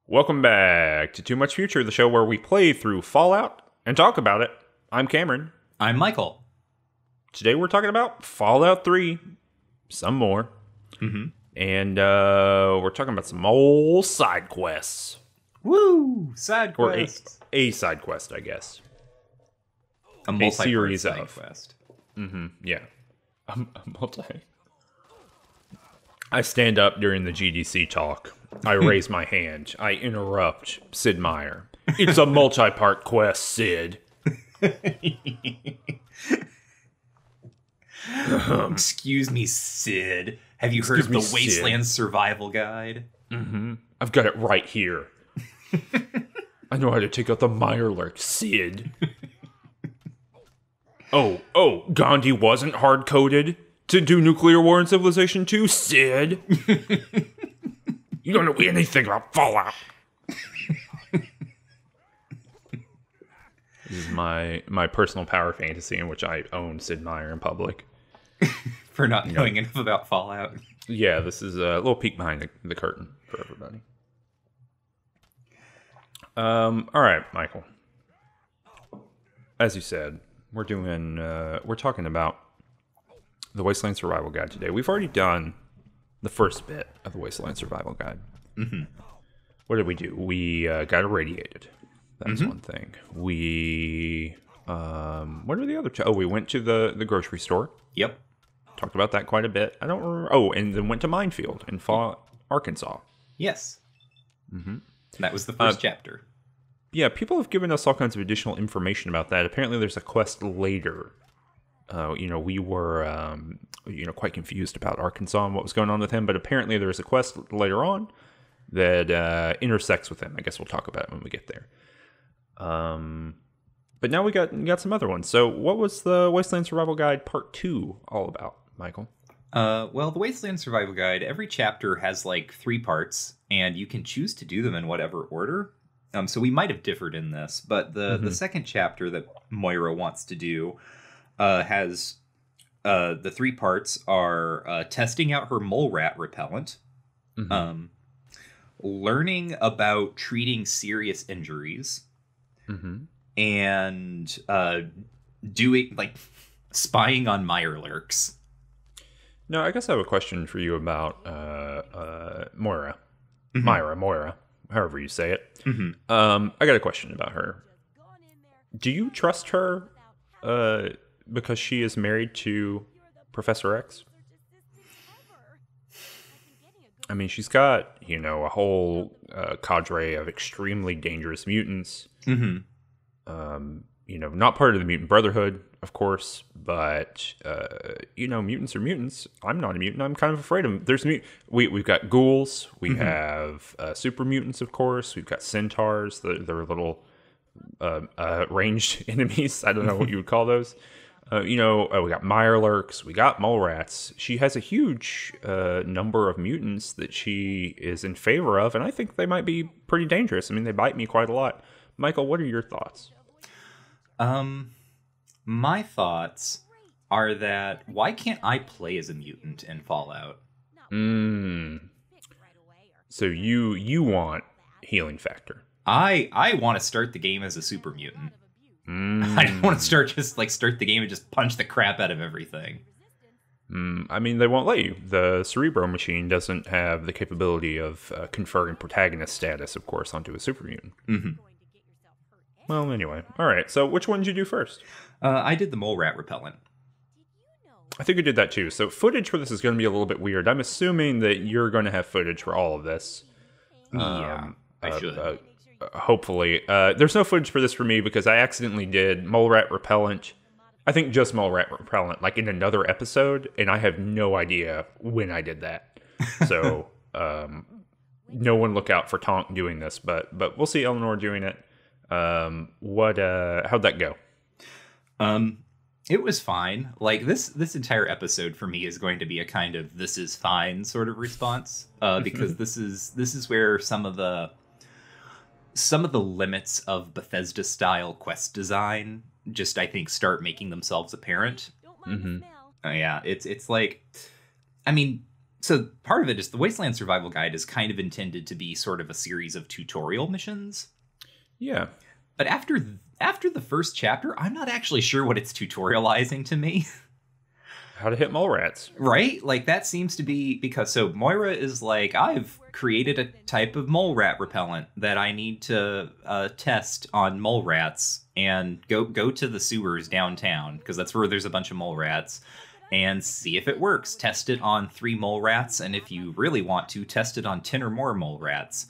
Welcome back to Too Much Future, the show where we play through Fallout and talk about it. I'm Cameron. I'm Michael. Today we're talking about Fallout 3, some more, and we're talking about some old side quests. Woo! Side Or quest. a side quest, I guess. A series side of. quest. Yeah. A multi. I stand up during the GDC talk. I raise my hand. I interrupt Sid Meier. It's a multi-part quest, Sid. Excuse me, Sid. Have you heard of the Wasteland Survival Guide? I've got it right here. I know how to take out the Mirelurk, Sid. Oh, Gandhi wasn't hard-coded to do nuclear war in Civilization 2, Sid. You don't know anything about Fallout. This is my personal power fantasy in which I own Sid Meier in public. For not knowing enough about Fallout. Yeah, this is a little peek behind the curtain for everybody. All right, Michael. As you said, we're talking about the Wasteland Survival Guide today. We've already done the first bit of the Wasteland Survival Guide. What did we do? We got irradiated. That's one thing. We what are the other two? We went to the grocery store. Yep. Talked about that quite a bit. I don't remember. Oh, and then went to Minefield in Arkansas. Yes. That was the first chapter. Yeah, people have given us all kinds of additional information about that. Apparently, there's a quest later. We were, quite confused about Arkansas and what was going on with him. But apparently, there's a quest later on that intersects with him. I guess we'll talk about it when we get there. But now we got some other ones. So, what was the Wasteland Survival Guide Part 2 all about, Michael? Well, the Wasteland Survival Guide, every chapter has like 3 parts, and you can choose to do them in whatever order. So we might have differed in this, but the second chapter that Moira wants to do has the 3 parts are testing out her mole rat repellent, learning about treating serious injuries, and doing like spying on Mirelurks. No, I guess I have a question for you about Moira. Moira, however you say it. I got a question about her. Do you trust her because she is married to Professor X? I mean, she's got, a whole cadre of extremely dangerous mutants. Not part of the Mutant Brotherhood, of course, but, mutants are mutants. I'm not a mutant. I'm kind of afraid of them. We've got ghouls. We have super mutants, of course. We've got centaurs. They're little ranged enemies. I don't know what you would call those. We got Mirelurks. We got mole rats. She has a huge number of mutants that she is in favor of, and I think they might be pretty dangerous. I mean, they bite me quite a lot. Michael, what are your thoughts? My thoughts are that why can't I play as a mutant in Fallout? So you want healing factor? I want to start the game as a super mutant. I don't want to start the game and just punch the crap out of everything. I mean, they won't let you. The Cerebro machine doesn't have the capability of conferring protagonist status, of course, onto a super mutant. Well, anyway. All right, so which one did you do first? I did the mole rat repellent. I think we did that too. So footage for this is going to be a little bit weird. I'm assuming that you're going to have footage for all of this. Yeah, I should. Hopefully. There's no footage for this for me because I accidentally did mole rat repellent. I think just mole rat repellent, like in another episode, and I have no idea when I did that. So no one look out for Tonk doing this, but we'll see Eleanor doing it. How'd that go? It was fine. Like this entire episode for me is going to be a kind of "this is fine" sort of response, because this is where some of the limits of Bethesda style quest design just, I think, start making themselves apparent. Yeah, it's like, I mean, So part of it is the Wasteland Survival Guide is kind of intended to be sort of a series of tutorial missions. Yeah. But after the first chapter, I'm not actually sure what it's tutorializing to me. How to hit mole rats. Right? Like, that seems to be because, so Moira is like, I've created a type of mole rat repellent that I need to test on mole rats, and go to the sewers downtown, because that's where there's a bunch of mole rats, and see if it works. Test it on 3 mole rats, and if you really want to, test it on 10 or more mole rats.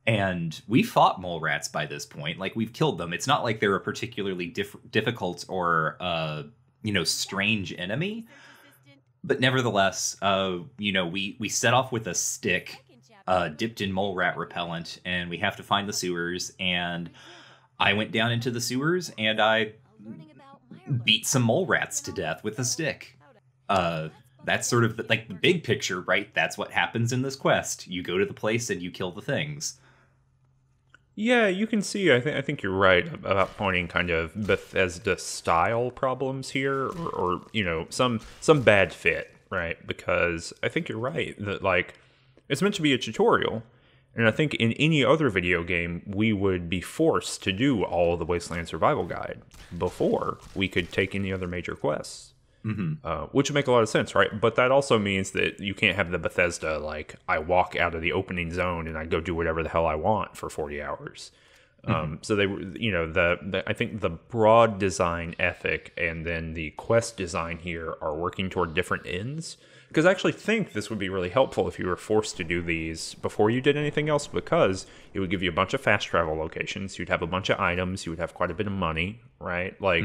And we fought mole rats by this point. Like, we've killed them. It's not like they're a particularly difficult or, strange enemy. But nevertheless, we set off with a stick dipped in mole rat repellent, and we have to find the sewers. And I went down into the sewers, and I beat some mole rats to death with a stick. That's sort of the big picture, right? That's what happens in this quest. You go to the place and you kill the things. Yeah, you can see, I think you're right about pointing kind of Bethesda-style problems here, or some bad fit, right? Because I think you're right, that, like, it's meant to be a tutorial, and I think in any other video game, we would be forced to do all of the Wasteland Survival Guide before we could take any other major quests. Which would make a lot of sense, right? But that also means that you can't have the Bethesda, like, I walk out of the opening zone and I go do whatever the hell I want for 40 hours. So they, I think the broad design ethic and then the quest design here are working toward different ends. Because I actually think this would be really helpful if you were forced to do these before you did anything else, because it would give you a bunch of fast travel locations, you'd have a bunch of items, you would have quite a bit of money, right? Like,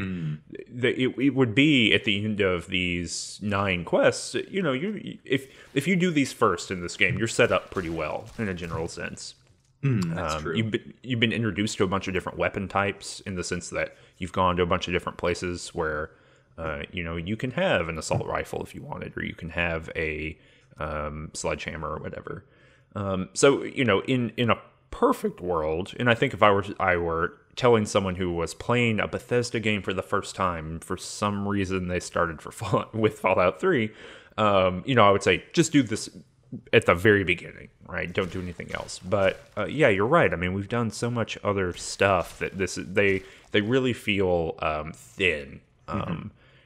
it would be at the end of these 9 quests, if you do these first in this game, you're set up pretty well in a general sense. That's true. You've been introduced to a bunch of different weapon types, in the sense that you've gone to a bunch of different places where you can have an assault rifle if you wanted, or you can have a sledgehammer or whatever. So in a perfect world, and I think if I were telling someone who was playing a Bethesda game for the first time, for some reason they started with Fallout 3, I would say just do this at the very beginning, right? Don't do anything else. But yeah, you're right. I mean, we've done so much other stuff that they really feel thin.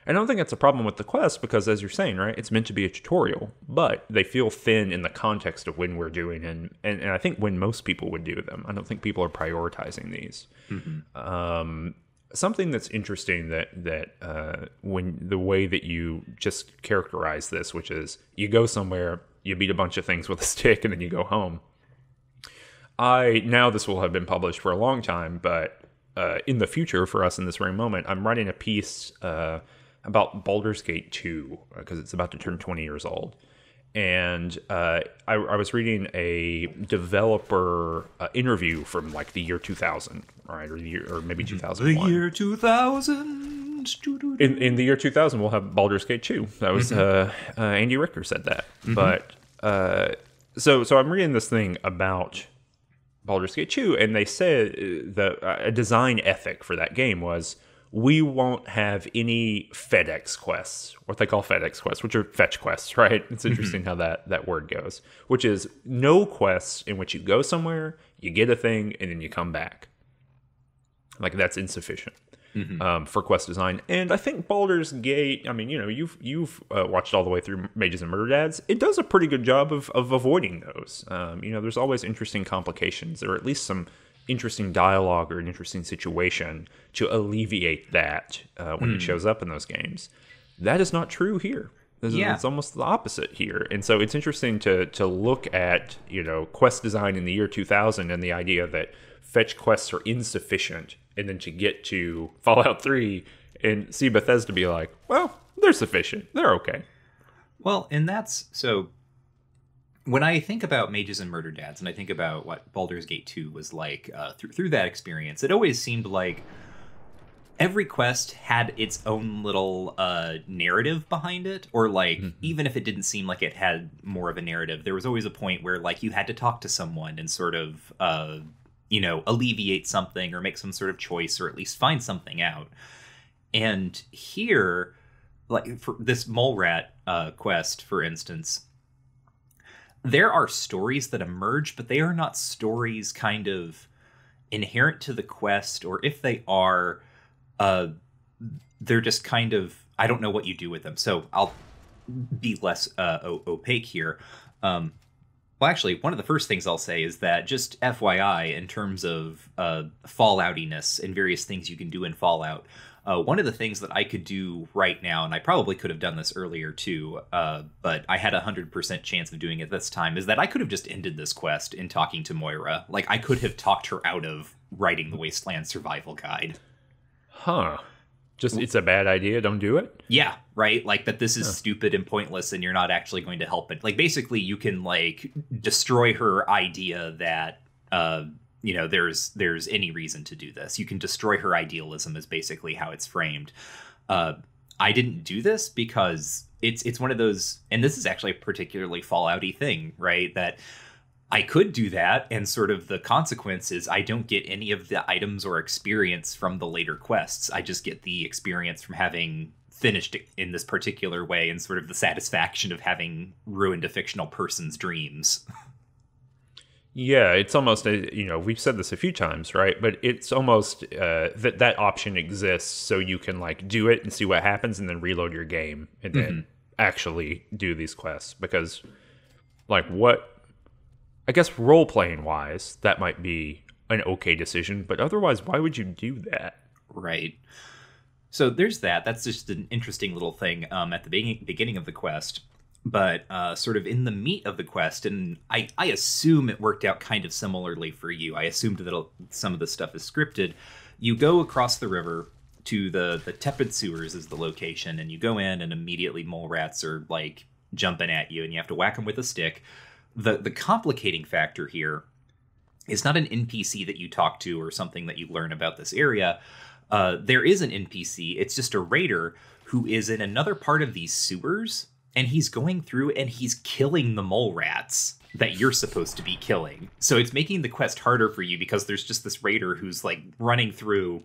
I don't think that's a problem with the quest, because, as you're saying, right, it's meant to be a tutorial, but they feel thin in the context of when we're doing, and I think when most people would do them. I don't think people are prioritizing these. Something that's interesting that when the way that you just characterize this, which is you go somewhere, you beat a bunch of things with a stick, and then you go home. Now this will have been published for a long time, but in the future, for us in this very moment, I'm writing a piece about Baldur's Gate 2, because it's about to turn 20 years old. And I was reading a developer interview from, like, the year 2000, right? Or maybe 2001. The year 2000. In the year 2000, we'll have Baldur's Gate 2. That was Andy Richter said that. But so I'm reading this thing about Baldur's Gate 2, and they said that a design ethic for that game was, we won't have any FedEx quests, what they call FedEx quests, which are fetch quests, right? It's interesting how that word goes, which is no quests in which you go somewhere, you get a thing, and then you come back. Like, that's insufficient for quest design. And I think Baldur's Gate, I mean, you've watched all the way through Mages and Murder Dads. It does a pretty good job of avoiding those. There's always interesting complications, or at least some interesting dialogue or an interesting situation to alleviate that when it shows up in those games. That is not true here. It's almost the opposite here. And so it's interesting to look at, quest design in the year 2000 and the idea that fetch quests are insufficient, and then to get to Fallout 3 and see Bethesda be like, well, they're sufficient. They're okay. Well, and that's so. When I think about Mages and Murder Dads, and I think about what Baldur's Gate 2 was like through that experience, it always seemed like every quest had its own little narrative behind it, or like even if it didn't seem like it had more of a narrative, there was always a point where like you had to talk to someone and sort of alleviate something or make some sort of choice, or at least find something out. And here, like for this mole rat quest, for instance, there are stories that emerge, but they are not stories kind of inherent to the quest, or if they are, uh, they're just kind of, I don't know what you do with them. So I'll be less opaque here. Well, actually, one of the first things I'll say is that, just FYI, in terms of Falloutiness and various things you can do in Fallout, one of the things that I could do right now, and I probably could have done this earlier too, but I had 100% chance of doing it this time, is that I could have just ended this quest in talking to Moira. Like, I could have talked her out of writing the Wasteland Survival Guide. Huh. Just, it's a bad idea, don't do it? Yeah, right? Like, that this is stupid and pointless and you're not actually going to help it. Like, basically, you can, like, destroy her idea that, there's any reason to do this. You can destroy her idealism is basically how it's framed. I didn't do this because it's one of those, and this is actually a particularly Fallout-y thing, right? That I could do that, and sort of the consequence is I don't get any of the items or experience from the later quests. I just get the experience from having finished it in this particular way, and sort of the satisfaction of having ruined a fictional person's dreams. Yeah, it's almost, we've said this a few times, right? But it's almost that option exists so you can, like, do it and see what happens and then reload your game and then actually do these quests. Because, like, I guess role-playing wise, that might be an okay decision, but otherwise, why would you do that? Right. So there's that. That's just an interesting little thing at the beginning of the quest. But sort of in the meat of the quest, and I assume it worked out kind of similarly for you. I assumed that some of the stuff is scripted. You go across the river to the tepid sewers is the location, and you go in, and immediately mole rats are, like, jumping at you, and you have to whack them with a stick. The complicating factor here is not an NPC that you talk to or something that you learn about this area. There is an NPC. It's just a raider who is in another part of these sewers, and he's going through and he's killing the mole rats that you're supposed to be killing. So it's making the quest harder for you because there's just this raider who's, like, running through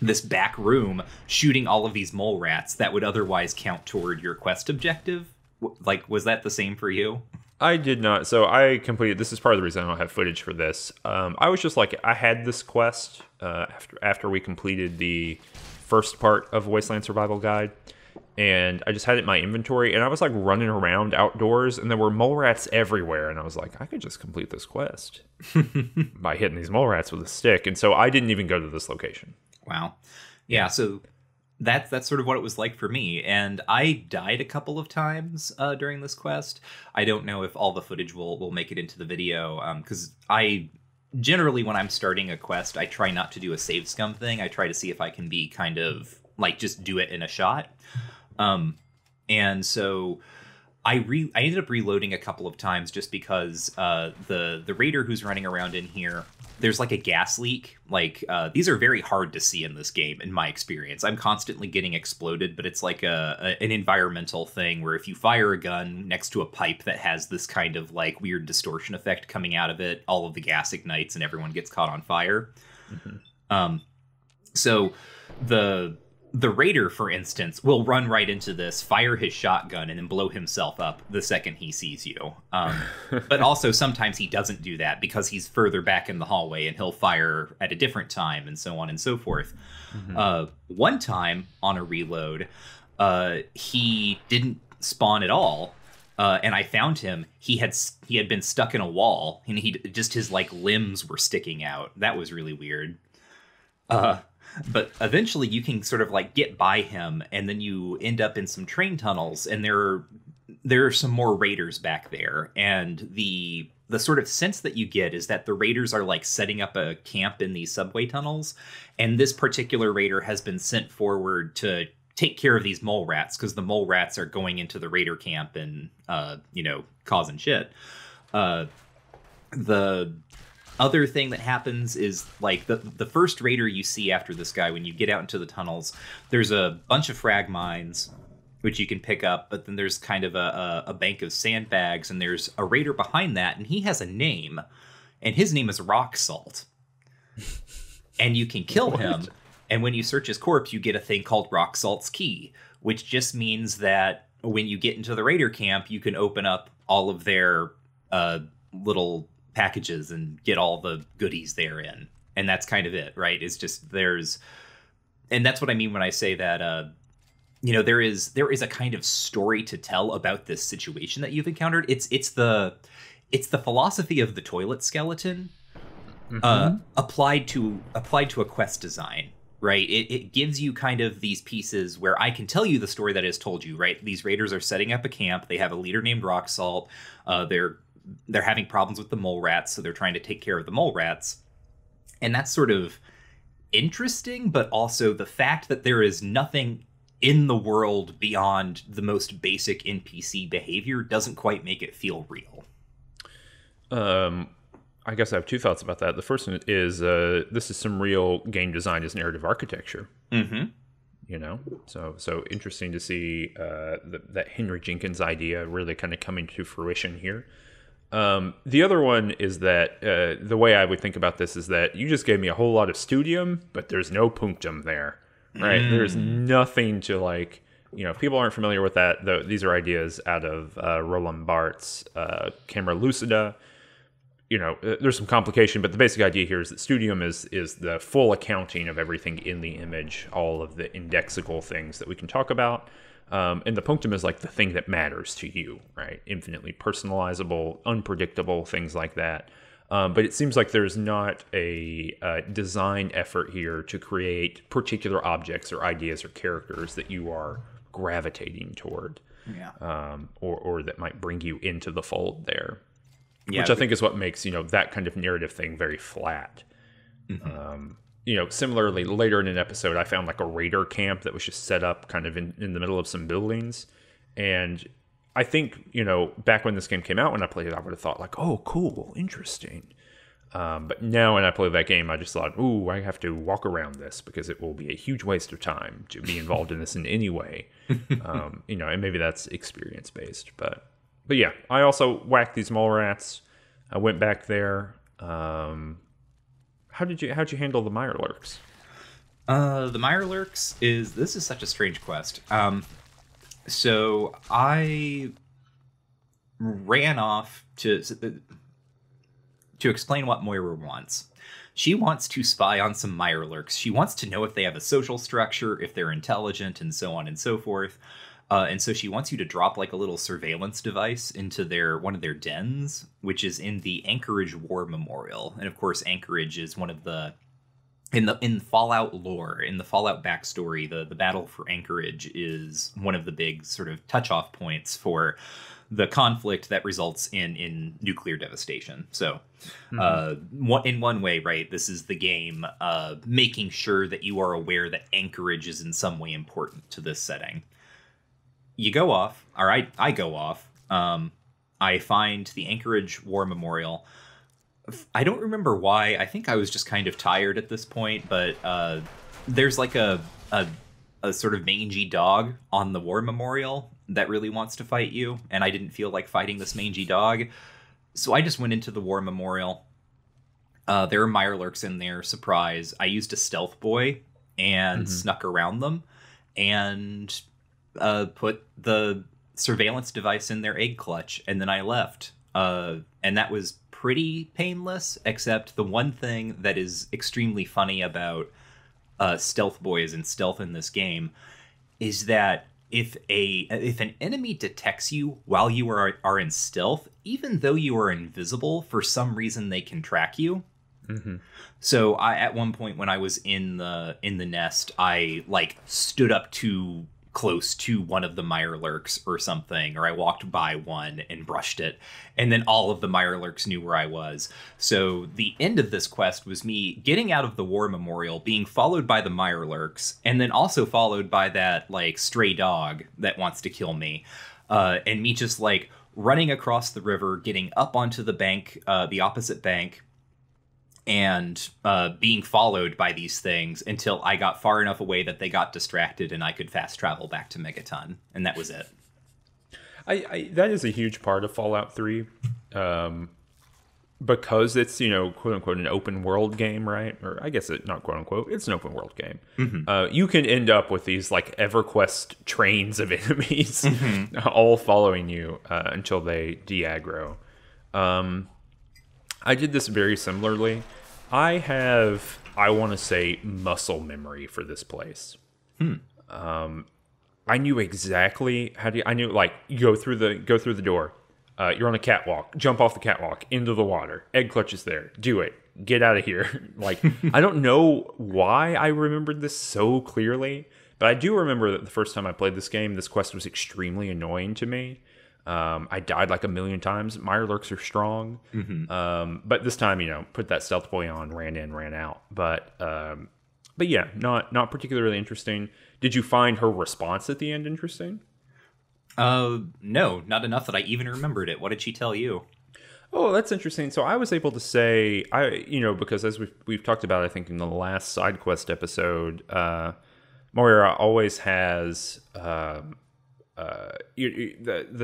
this back room shooting all of these mole rats that would otherwise count toward your quest objective. Like, was that the same for you? I did not. So I completed. This is part of the reason I don't have footage for this. I was just like, I had this quest after we completed the first part of Wasteland Survival Guide, and I just had it in my inventory, and I was, like, running around outdoors, and there were mole rats everywhere, and I was like, I could just complete this quest by hitting these mole rats with a stick, and so I didn't even go to this location. Wow. Yeah, so that's sort of what it was like for me, and I died a couple of times during this quest. I don't know if all the footage will make it into the video, because I generally, when I'm starting a quest, I try not to do a save scum thing. I try to see if I can be kind of, like, just do it in a shot. And so I ended up reloading a couple of times just because the raider who's running around in here, there's, like, a gas leak. Like, these are very hard to see in this game, in my experience. I'm constantly getting exploded, but it's like an environmental thing where if you fire a gun next to a pipe that has this kind of, like, weird distortion effect coming out of it, all of the gas ignites and everyone gets caught on fire. So the raider, for instance, will run right into this, fire his shotgun, and then blow himself up the second he sees you. But also sometimes he doesn't do that because he's further back in the hallway and he'll fire at a different time and so on and so forth. One time on a reload, he didn't spawn at all. And I found him. He had been stuck in a wall, and his, like, limbs were sticking out. That was really weird. But eventually you can sort of, like, get by him, and then you end up in some train tunnels, and there are some more raiders back there. And the sort of sense that you get is that the raiders are, like, setting up a camp in these subway tunnels, and this particular raider has been sent forward to take care of these mole rats, because the mole rats are going into the raider camp and causing shit. The other thing that happens is, like, the first raider you see after this guy, when you get out into the tunnels, there's a bunch of frag mines which you can pick up, but then there's kind of a bank of sandbags, and there's a raider behind that, and he has a name, and his name is Rock Salt. And you can kill him, and when you search his corpse, you get a thing called Rock Salt's Key, which just means that when you get into the raider camp, you can open up all of their little packages and get all the goodies therein. And that's kind of it, right? It's just and that's what I mean when I say that, there is a kind of story to tell about this situation that you've encountered. It's the philosophy of the toilet skeleton applied to a quest design, right? It gives you kind of these pieces where I can tell you the story that is told you, right? These raiders are setting up a camp. They have a leader named Rock Salt. They're having problems with the mole rats, so they're trying to take care of the mole rats. And that's sort of interesting, but also the fact that there is nothing in the world beyond the most basic NPC behavior doesn't quite make it feel real. I guess I have two thoughts about that. The first one is this is some real game design as narrative architecture. So interesting to see that Henry Jenkins idea really kind of coming to fruition here. The other one is that the way I would think about this is that you just gave me a whole lot of studium, but there's no punctum there, right? There's nothing to like, if people aren't familiar with that, these are ideas out of Roland Barthes' Camera Lucida. There's some complication, but the basic idea here is that studium is the full accounting of everything in the image, all of the indexical things that we can talk about. And the punctum is like the thing that matters to you, right? Infinitely personalizable, unpredictable, things like that. But it seems like there's not a design effort here to create particular objects or ideas or characters that you are gravitating toward, or that might bring you into the fold there. Yeah, which I think is what makes, that kind of narrative thing very flat. Similarly, later in an episode, I found like a raider camp that was just set up kind of in the middle of some buildings. And I think, back when this game came out, when I played it, I would have thought like, oh, cool, interesting. But now when I play that game, I just thought, ooh, I have to walk around this because it will be a huge waste of time to be involved in this in any way. And maybe that's experience-based, But yeah, I also whacked these mole rats. I went back there. How'd you handle the Mirelurks? The Mirelurks this is such a strange quest. So I ran off to explain what Moira wants. She wants to spy on some Mirelurks. She wants to know if they have a social structure, if they're intelligent, and so on and so forth. And so she wants you to drop like a little surveillance device into one of their dens, which is in the Anchorage War Memorial. And of course, Anchorage is one of the in Fallout lore, in the Fallout backstory, the battle for Anchorage is one of the big sort of touch-off points for the conflict that results in nuclear devastation. So in one way, right, this is the game making sure that you are aware that Anchorage is in some way important to this setting. You go off, all right, I go off. I find the Anchorage War Memorial. I don't remember why. I think I was just kind of tired at this point, but there's like a sort of mangy dog on the War Memorial that really wants to fight you, and I didn't feel like fighting this mangy dog. So I just went into the War Memorial. There are Mirelurks in there, surprise. I used a stealth boy and snuck around them, and put the surveillance device in their egg clutch, and then I left. And that was pretty painless, except the one thing that is extremely funny about stealth boys and stealth in this game is that if an enemy detects you while you are in stealth, even though you are invisible, for some reason they can track you. So at one point when I was in the nest, I like stood up too close to one of the Mirelurks or something, or I walked by one and brushed it, and then all of the Mirelurks knew where I was. So the end of this quest was me getting out of the War Memorial, being followed by the Mirelurks, and then also followed by that like stray dog that wants to kill me, and me just like running across the river, getting up onto the bank, the opposite bank, and being followed by these things until I got far enough away that they got distracted and I could fast travel back to Megaton. And that was it. That is a huge part of Fallout 3. Because it's, quote unquote, an open world game, right? Or I guess not quote unquote, it's an open world game. You can end up with these like EverQuest trains of enemies all following you until they de-aggro. I did this very similarly. I want to say, muscle memory for this place. I knew exactly how to. I knew, like, you go through the door. You're on a catwalk. Jump off the catwalk into the water. Egg clutch is there. Do it. Get out of here. Like, I don't know why I remembered this so clearly, but I do remember that the first time I played this game, this quest was extremely annoying to me. I died like a million times. Mirelurks are strong. But this time, put that stealth boy on, ran in, ran out. But yeah, not particularly interesting. Did you find her response at the end interesting? No, not enough that I even remembered it. What did she tell you? Oh, that's interesting. So I was able to say, because as we've talked about, I think in the last side quest episode, Moira always has the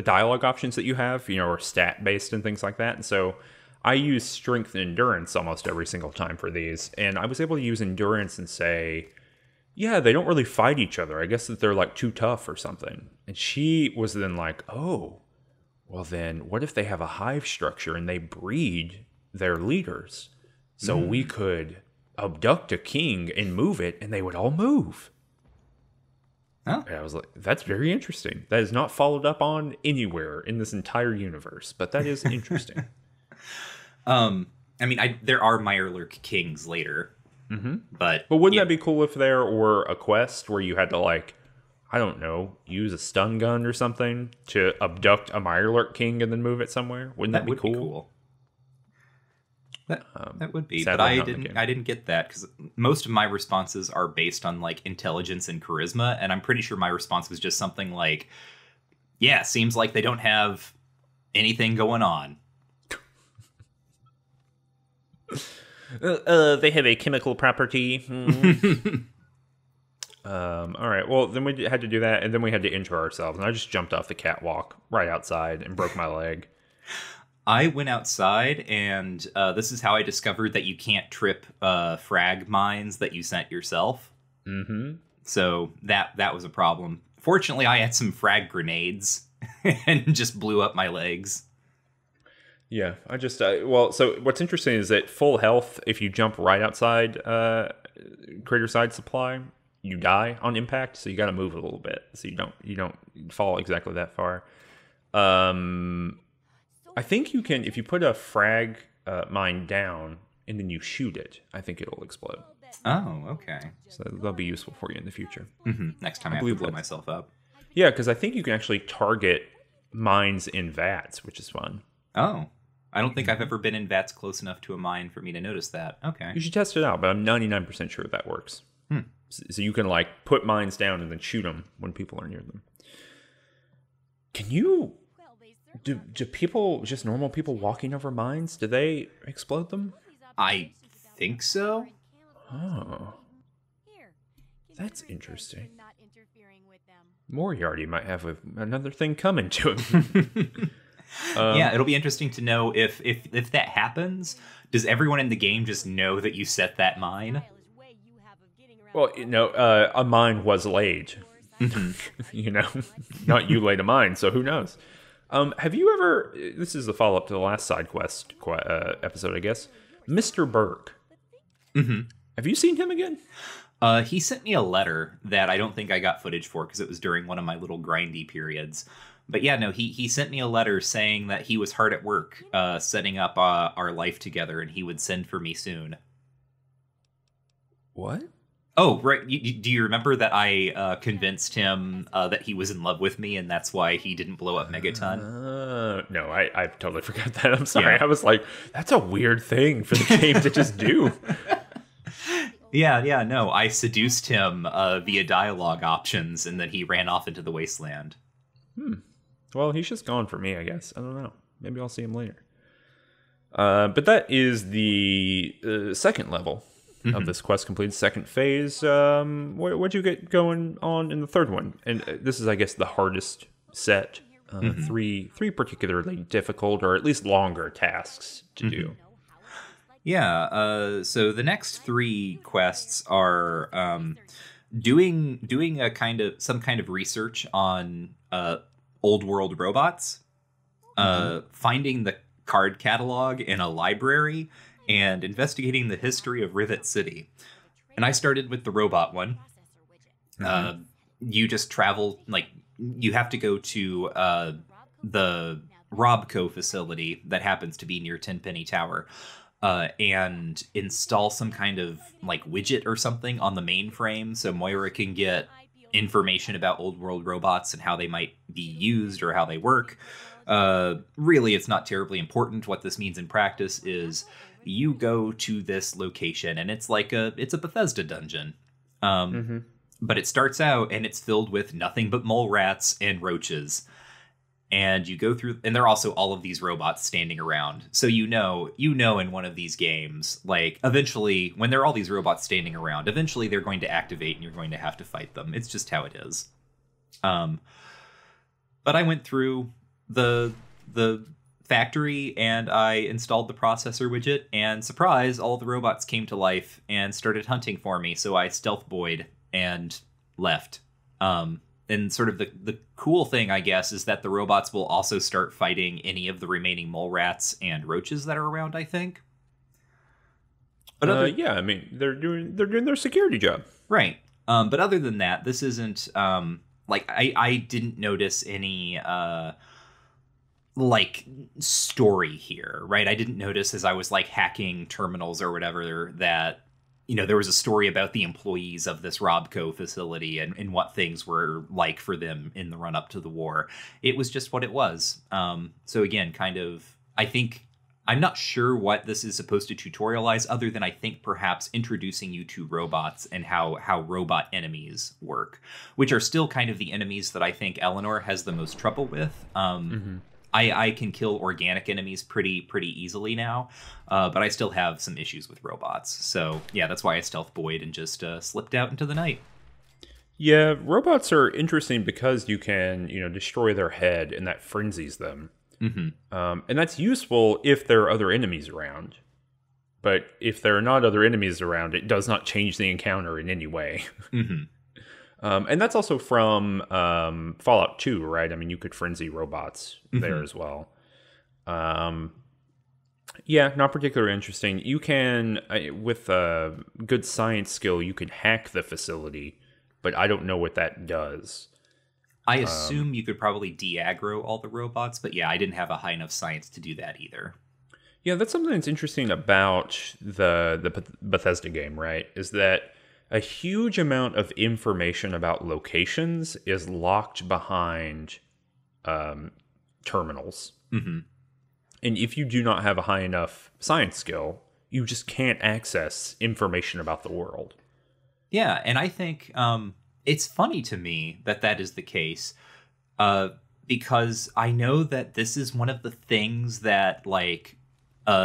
dialogue options that you have, are stat based and things like that. And so I use strength and endurance almost every single time for these, and I was able to use endurance and say, yeah, they don't really fight each other. I guess that they're like too tough or something. And she was then like, oh, well then what if they have a hive structure and they breed their leaders? So we could abduct a king and move it and they would all move. Oh. And I was like, that's very interesting. That is not followed up on anywhere in this entire universe, but that is interesting. There are Mirelurk kings later. But wouldn't that be cool if there were a quest where you had to, like, I don't know, use a stun gun or something to abduct a Mirelurk king and then move it somewhere? Wouldn't that be cool? That would be, Sadly, but I didn't get that because most of my responses are based on like intelligence and charisma, and I'm pretty sure my response was just something like, "Yeah, seems like they don't have anything going on." They have a chemical property. All right. Well, then we had to do that, and then we had to intro ourselves. And I just jumped off the catwalk right outside and broke my leg. I went outside, and this is how I discovered that you can't trip frag mines that you sent yourself. So that was a problem. Fortunately, I had some frag grenades and just blew up my legs. Yeah, I just so what's interesting is that full health, if you jump right outside crater side supply, you die on impact. So you got to move a little bit, so you don't fall exactly that far. I think you can, if you put a frag mine down and then you shoot it, I think it'll explode. Oh, okay. So that'll be useful for you in the future. Next time I have to blow myself up. Yeah, because I think you can actually target mines in vats, which is fun. Oh. I don't think I've ever been in vats close enough to a mine for me to notice that. Okay. You should test it out, but I'm 99% sure that works. So you can, like, put mines down and then shoot them when people are near them. Can you... Do people, just normal people walking over mines, do they explode them? I think so. Oh. That's interesting. Moriarty might have another thing coming to him. Yeah, it'll be interesting to know if that happens. Does everyone in the game just know that you set that mine? Well, a mine was laid. Not you laid a mine, so who knows? Have you ever? This is a follow up to the last side quest episode, I guess. Mr. Burke. Have you seen him again? He sent me a letter that I don't think I got footage for because it was during one of my little grindy periods. But yeah, no, he sent me a letter saying that he was hard at work setting up our life together and he would send for me soon. What? Oh, right. Do you remember that I convinced him that he was in love with me and that's why he didn't blow up Megaton? No, I totally forgot that. I'm sorry. Yeah. I was like, that's a weird thing for the game to just do. Yeah, no. I seduced him via dialogue options and then he ran off into the wasteland. Well, he's just gone for me, I guess. I don't know. Maybe I'll see him later. But that is the second level of this quest completed. Second phase. What'd you get going on in the third one? And this is, I guess, the hardest set. Three particularly difficult, or at least longer tasks to do. Yeah. So the next three quests are doing some kind of research on old world robots, finding the card catalog in a library and investigating the history of Rivet City. And I started with the robot one. You just travel, like, you have to go to the Robco facility that happens to be near Tenpenny Tower and install some kind of, like, widget or something on the mainframe so Moira can get information about old world robots and how they might be used or how they work. Really, it's not terribly important. What this means in practice is you go to this location and it's a Bethesda dungeon. But it starts out and it's filled with nothing but mole rats and roaches. And you go through, and there are also all of these robots standing around. So you know in one of these games, like, eventually, when there are all these robots standing around, eventually they're going to activate and you're going to have to fight them. It's just how it is. But I went through the factory and I installed the processor widget, and surprise, all the robots came to life and started hunting for me. So I stealth boyed and left. And sort of the cool thing, I guess, is that the robots will also start fighting any of the remaining mole rats and roaches that are around, I think. But yeah, I mean, they're doing their security job. Right. But other than that, this isn't like I didn't notice any like story here, right? I didn't notice as I was like hacking terminals or whatever that, you know, there was a story about the employees of this Robco facility and what things were like for them in the run up to the war. It was just what it was. So again, kind of, I think, I'm not sure what this is supposed to tutorialize, other than I think perhaps introducing you to robots and how robot enemies work, which are still kind of the enemies that I think Eleanor has the most trouble with. I can kill organic enemies pretty easily now, but I still have some issues with robots. So yeah, that's why I stealth boyed and just slipped out into the night. Yeah, robots are interesting because you can, destroy their head, and that frenzies them. And that's useful if there are other enemies around. But if there are not other enemies around, it does not change the encounter in any way. And that's also from Fallout 2, right? I mean, you could frenzy robots there as well. Yeah, not particularly interesting. You can, with a good science skill, you can hack the facility, but I don't know what that does. I assume you could probably de-aggro all the robots, but yeah, I didn't have a high enough science to do that either. Yeah, that's something that's interesting about the Bethesda game, right? Is that a huge amount of information about locations is locked behind terminals. And if you do not have a high enough science skill, you just can't access information about the world. Yeah, and I think it's funny to me that is the case, because I know that this is one of the things that, like,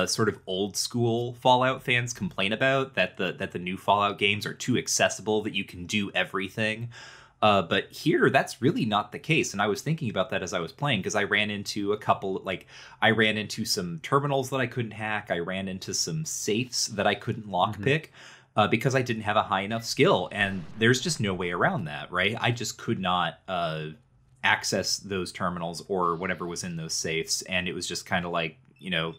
sort of old school Fallout fans complain about, that the new Fallout games are too accessible, that you can do everything. But here, that's really not the case. And I was thinking about that as I was playing, because I ran into I ran into some terminals that I couldn't hack. I ran into some safes that I couldn't lockpick. Because I didn't have a high enough skill, and there's just no way around that, right? I just could not access those terminals or whatever was in those safes, and it was just kind of like,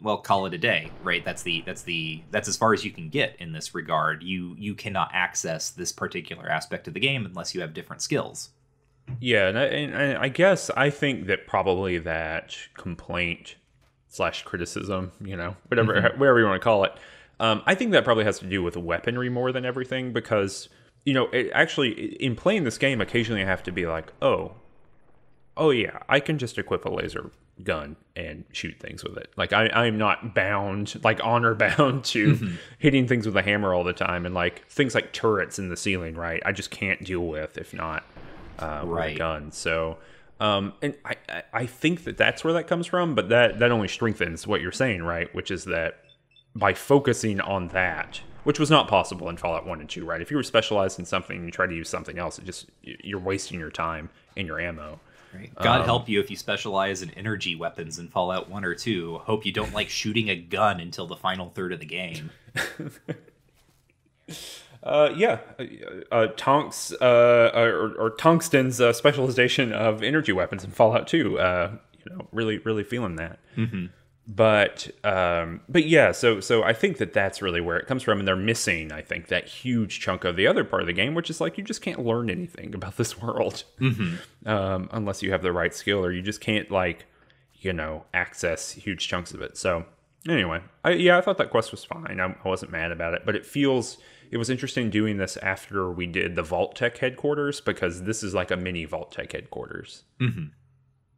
well, call it a day, right? That's as far as you can get in this regard. You cannot access this particular aspect of the game unless you have different skills. Yeah, and I guess I think that probably that complaint / criticism, whatever you want to call it. I think that probably has to do with weaponry more than everything, because, actually, in playing this game, occasionally I have to be like, oh yeah, I can just equip a laser gun and shoot things with it. Like, I'm not bound, like, honor bound to hitting things with a hammer all the time, and, like, things like turrets in the ceiling, right? I just can't deal with if not with a gun. So, and I think that's where that comes from, but that only strengthens what you're saying, right? Which is that by focusing on that, which was not possible in Fallout 1 and 2, right? If you were specialized in something and you try to use something else, you're wasting your time and your ammo. Right. God help you if you specialize in energy weapons in Fallout 1 or 2. Hope you don't like shooting a gun until the final third of the game. Tonks or Tungsten's specialization of energy weapons in Fallout 2. Really feeling that. But yeah, so I think that's really where it comes from, and they're missing, I think, that huge chunk of the other part of the game, which is like you just can't learn anything about this world unless you have the right skill, or you just can't access huge chunks of it. So anyway, I thought that quest was fine. I wasn't mad about it, but it was interesting doing this after we did the Vault Tech headquarters, because this is like a mini Vault Tech headquarters.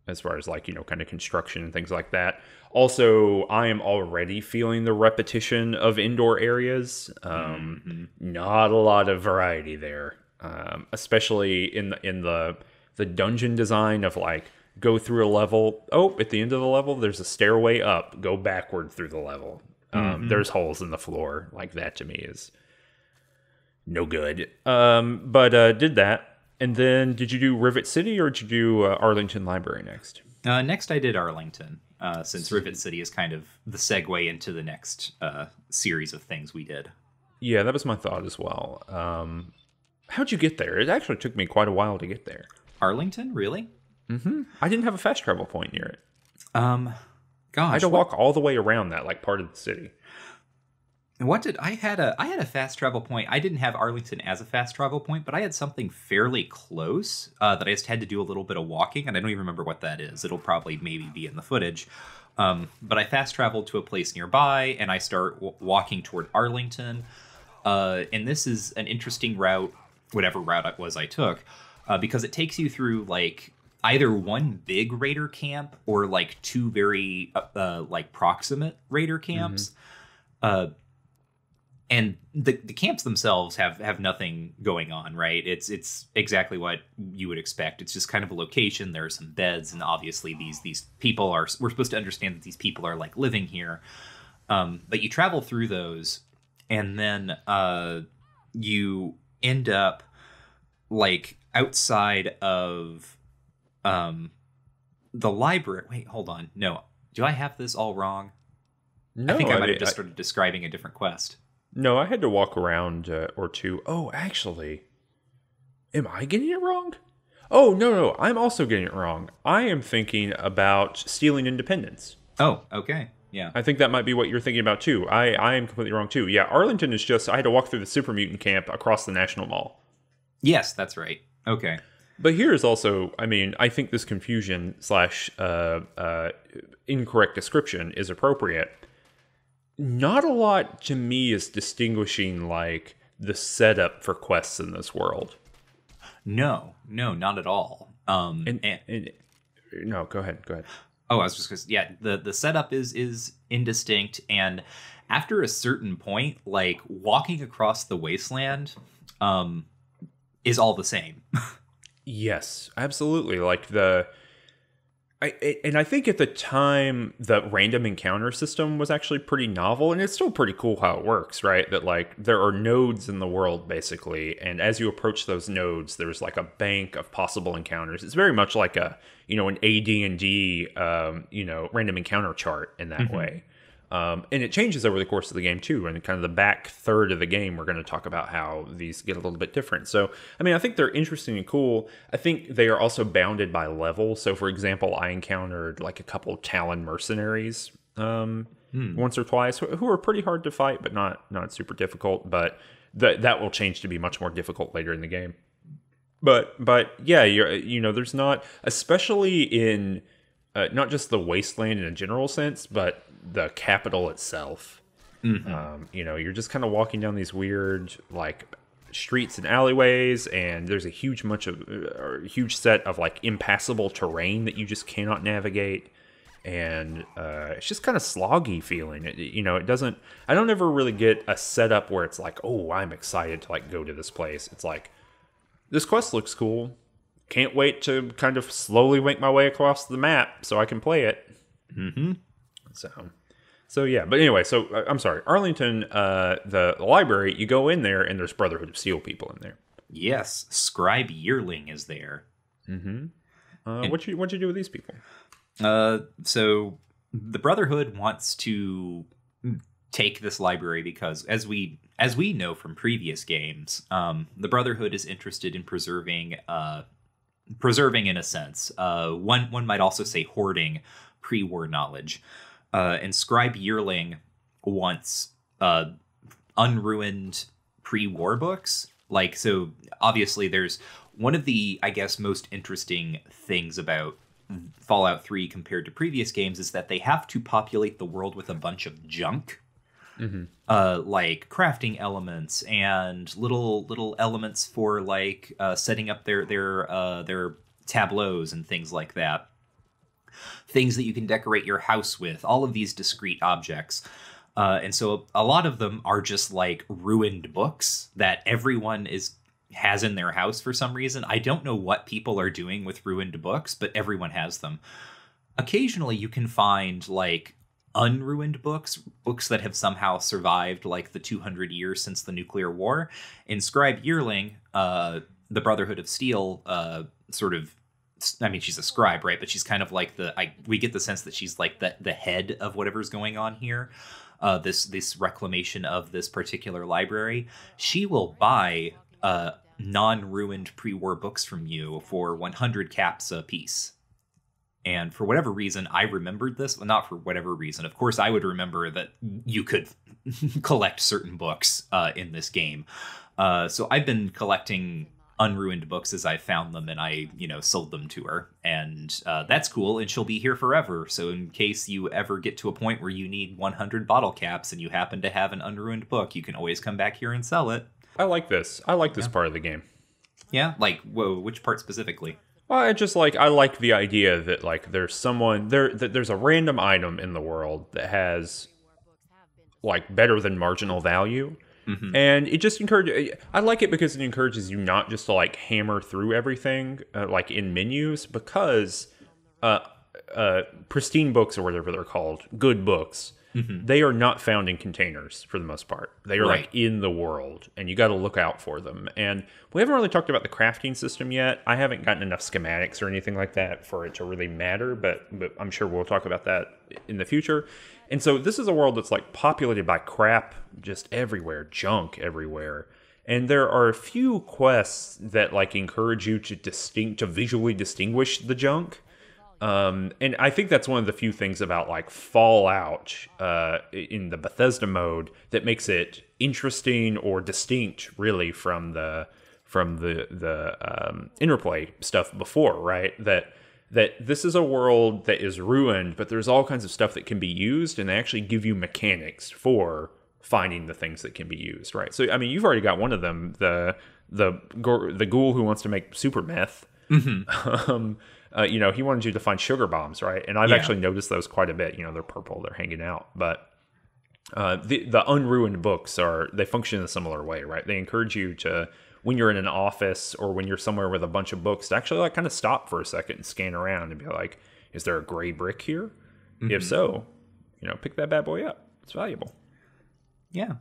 As far as kind of construction and things like that. Also, I am already feeling the repetition of indoor areas. Not a lot of variety there, especially in the dungeon design of go through a level. Oh, at the end of the level, there's a stairway up. Go backward through the level. There's holes in the floor. Like, that to me is no good. But did that. And then, did you do Rivet City, or did you do Arlington Library next? Next, I did Arlington, since Rivet City is kind of the segue into the next series of things we did. Yeah, that was my thought as well. How'd you get there? It actually took me quite a while to get there. Arlington, really? I didn't have a fast travel point near it. Gosh, I had to walk all the way around that part of the city. I had a fast travel point. I didn't have Arlington as a fast travel point, but I had something fairly close that I just had to do a little bit of walking, and I don't even remember what that is. It'll probably maybe be in the footage. But I fast traveled to a place nearby, and I start walking toward Arlington. And this is an interesting route, whatever route it was I took, because it takes you through either one big raider camp or two very proximate raider camps. And the camps themselves have nothing going on, right? It's exactly what you would expect. It's just kind of a location. There are some beds, and obviously these people we're supposed to understand that these people are living here. But you travel through those, and then you end up outside of the library. Wait, hold on. No, do I have this all wrong? No, I think I might have just started describing a different quest. No, I had to walk around or two. Oh, actually, am I getting it wrong? Oh, no, I'm also getting it wrong. I am thinking about stealing Independence. Oh, okay. Yeah. I think that might be what you're thinking about, too. I am completely wrong, too. Yeah, Arlington is just, I had to walk through the Super Mutant camp across the National Mall. Yes, that's right. Okay. But here is also, I think this confusion / incorrect description is appropriate. Not a lot to me is distinguishing the setup for quests in this world. No, not at all. No, go ahead. Oh, I was just gonna say, yeah, the setup is indistinct, and after a certain point, walking across the wasteland is all the same. Yes, absolutely. I think at the time the random encounter system was actually pretty novel, and it's still pretty cool how it works, right? That there are nodes in the world basically, and as you approach those nodes, there's a bank of possible encounters. It's very much like an AD&D random encounter chart in that way. And it changes over the course of the game too. And kind of the back third of the game, we're going to talk about how these get a little bit different. So, I think they're interesting and cool. I think they are also bounded by level. So, for example, I encountered a couple Talon mercenaries once or twice who are pretty hard to fight, but not super difficult. But that will change to be much more difficult later in the game. But yeah, there's not, especially in not just the wasteland in a general sense, but the capital itself. You're just kind of walking down these weird streets and alleyways, and there's a huge set of impassable terrain that you just cannot navigate, and it's just kind of sloggy feeling. It doesn't. I don't ever really get a setup where it's oh, I'm excited to go to this place. It's this quest looks cool. Can't wait to kind of slowly make my way across the map so I can play it. So yeah, but anyway, so I'm sorry, Arlington, the library, you go in there and there's Brotherhood of Steel people in there. Yes, Scribe Yearling is there. What'd you do with these people? So the Brotherhood wants to take this library because, as we know from previous games, the Brotherhood is interested in preserving in a sense. One might also say hoarding pre-war knowledge. And Scribe Yearling wants unruined pre-war books. Like, so obviously there's one of the, I guess, most interesting things about Fallout 3 compared to previous games is that they have to populate the world with a bunch of junk. Like crafting elements and little elements for like setting up their tableaus and things like that. Things that you can decorate your house with, all of these discrete objects. And so a lot of them are just like ruined books that everyone has in their house for some reason. I don't know what people are doing with ruined books, but everyone has them. Occasionally you can find like unruined books that have somehow survived like the 200 years since the nuclear war. In Scribe Yearling, the Brotherhood of Steel sort of, I mean, she's a scribe, right? But she's kind of like we get the sense that she's like the head of whatever's going on here. This reclamation of this particular library. She will buy non-ruined pre-war books from you for 100 caps a piece. And for whatever reason, I remembered this. Well, not for whatever reason. Of course, I would remember that you could collect certain books in this game. So I've been collecting unruined books as I found them, and I, sold them to her. And that's cool, and she'll be here forever. So in case you ever get to a point where you need 100 bottle caps and you happen to have an unruined book, you can always come back here and sell it. I like this. I like this part of the game. Yeah? Like, whoa, which part specifically? Well, I like the idea that like there's someone that there's a random item in the world that has like better than marginal value. And it just I like it because it encourages you not just to like hammer through everything like in menus, because pristine books, or whatever they're called, good books, they are not found in containers for the most part. They are like in the world, and you got to look out for them. And we haven't really talked about the crafting system yet. I haven't gotten enough schematics or anything like that for it to really matter, but I'm sure we'll talk about that in the future. And so this is a world that's like populated by crap just everywhere, junk everywhere. And there are a few quests that like encourage you to visually distinguish the junk. And I think that's one of the few things about like Fallout in the Bethesda mode that makes it interesting or distinct, really, from the interplay stuff before, right? That this is a world that is ruined, but there's all kinds of stuff that can be used, and they actually give you mechanics for finding the things that can be used, right? So I mean, you've already got one of them, the ghoul who wants to make super meth. He wanted you to find sugar bombs, right? And I've actually noticed those quite a bit. They're purple, they're hanging out. But the unruined books they function in a similar way, right? They encourage you to, when you're in an office or when you're somewhere with a bunch of books, to actually like kind of stop for a second and scan around and be like, is there a gray brick here? If so, pick that bad boy up. It's valuable. Yeah.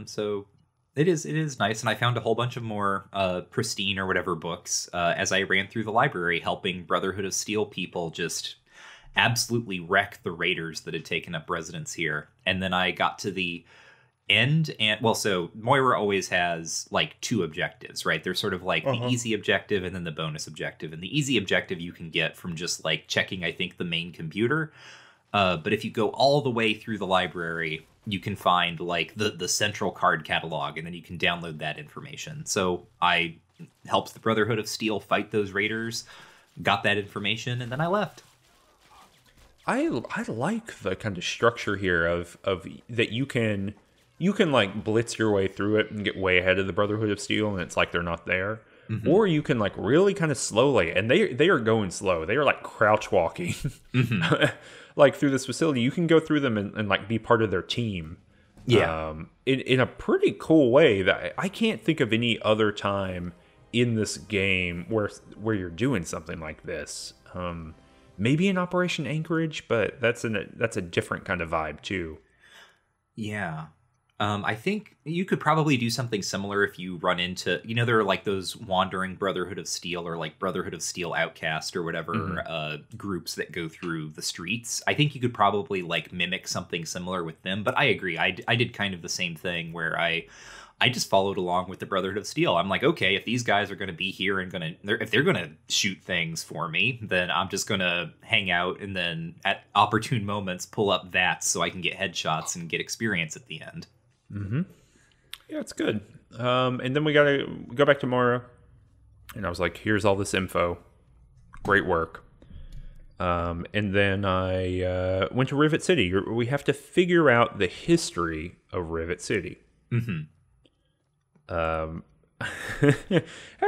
So it is nice, and I found a whole bunch of more pristine or whatever books as I ran through the library, helping Brotherhood of Steel people just absolutely wreck the raiders that had taken up residence here. And then I got to the end, and so Moira always has like two objectives, right? There's sort of like the easy objective and then the bonus objective. And the easy objective you can get from just like checking, I think, the main computer. But if you go all the way through the library, you can find like the central card catalog, and then you can download that information. So I helped the Brotherhood of Steel fight those raiders, got that information, and then I left. I like the kind of structure here of that you can like blitz your way through it and get way ahead of the Brotherhood of Steel, and it's like they're not there. Or you can like really kind of slowly, and they are going slow. They are like crouch walking. Like through this facility, you can go through them and like be part of their team. Yeah. In a pretty cool way that I can't think of any other time in this game where you're doing something like this. Maybe in Operation Anchorage, but that's a different kind of vibe too. Yeah. I think you could probably do something similar if you run into, there are like those wandering Brotherhood of Steel or like Brotherhood of Steel Outcast or whatever groups that go through the streets. I think you could probably like mimic something similar with them. But I agree. I did kind of the same thing where I I just followed along with the Brotherhood of Steel. I'm like, okay, if these guys are going to be here and if they're going to shoot things for me, then I'm just going to hang out and then at opportune moments pull up VATS so I can get headshots and get experience at the end. Mm-hmm. Yeah, it's good. And then we go back to Moira, and I was like, here's all this info. Great work. And then I went to Rivet City. We have to figure out the history of Rivet City. Mm-hmm. How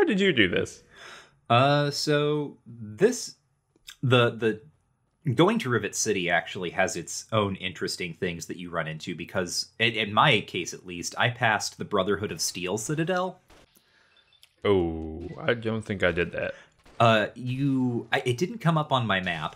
did you do this? So the going to Rivet City actually has its own interesting things that you run into because, in my case at least, I passed the Brotherhood of Steel Citadel. Oh, I don't think I did that. It didn't come up on my map.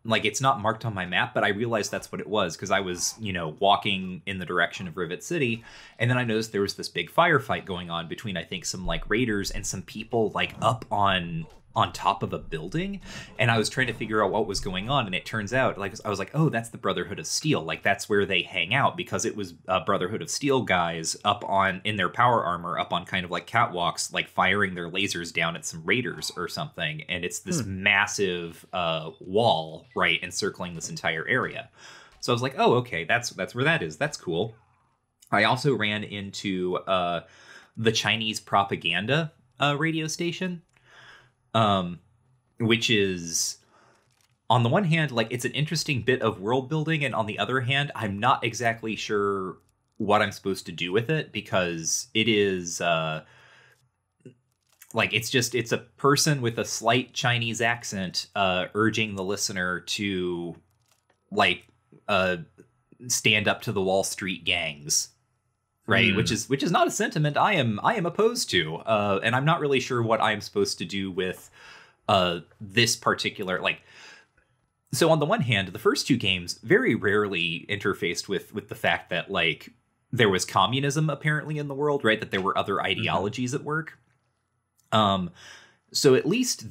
Like, it's not marked on my map, but I realized that's what it was because I was, walking in the direction of Rivet City, and then I noticed there was this big firefight going on between, I think, some, like, raiders and some people, like, up on top of a building, and I was trying to figure out what was going on, and it turns out, like, I was like, oh, that's the Brotherhood of Steel. Like, that's where they hang out, because it was Brotherhood of Steel guys up in their power armor, up on kind of like catwalks, like firing their lasers down at some raiders or something, and it's this massive wall, right, encircling this entire area. So I was like, oh, okay, that's where that is. That's cool. I also ran into the Chinese propaganda radio station, which is, on the one hand, like, it's an interesting bit of world building, and on the other hand, I'm not exactly sure what I'm supposed to do with it, because it is, like, it's a person with a slight Chinese accent, urging the listener to, like, stand up to the Wall Street gangs. Right, which is not a sentiment I am opposed to, and I'm not really sure what I am supposed to do with this particular, like. So on the one hand, the first two games very rarely interfaced with the fact that, like, there was communism apparently in the world, right? That there were other ideologies at work. So at least